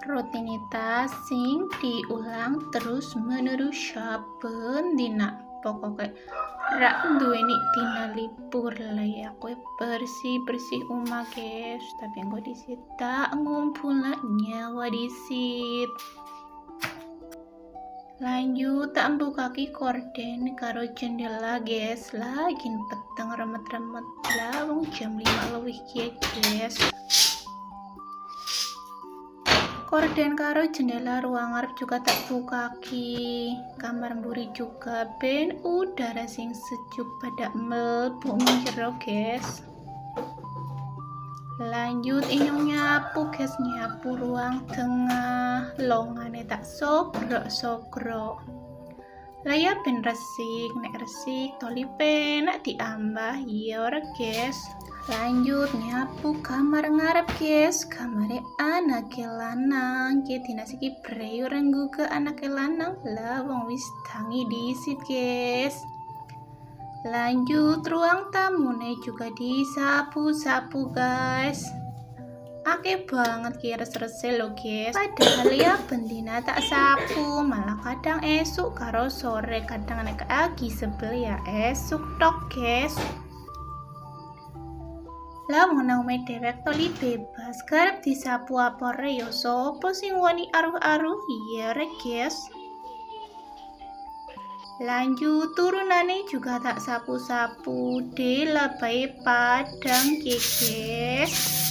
Rutinitas sing diulang terus menerus saben dina. Pokoke rak duweni dina libur lah ya kowe bersih-bersih omah guys, tapi engko disit tak ngumpul nyawa disit. Lanjut tak mbukaki korden karo jendela guys, lagi peteng remet-remet lah wong jam 5 lebih guys. Korden karo jendela ruang ngarep juga tak bukaki, kamar mburi juga ben udara sing sejuk pada mlebu jero guys. Lanjut inyong nyapu guys, nyapu ruang tengah, longane tak sogrok-sogrok. Laya ben resik, nek resik toli penak diambah ya guys. Lanjut nyapu kamar ngarep guys, kamare anake lanang. Ki dina siki breyo renggu ke anake lanang, lah wong wis tangi disit guys. Lanjut ruang tamune juga disapu-sapu guys. Akeh banget kires-rese lo guys. Padahal ya bendina tak sapu, malah kadang esuk karo sore, kadang nek agi sebel ya esuk tok guys. Lah menang dewek toli bebas, garap disapu apa yo sopo sing wani aruh-aruh ya guys. Lanjut turunane juga tak sapu-sapu, delapai padang guys.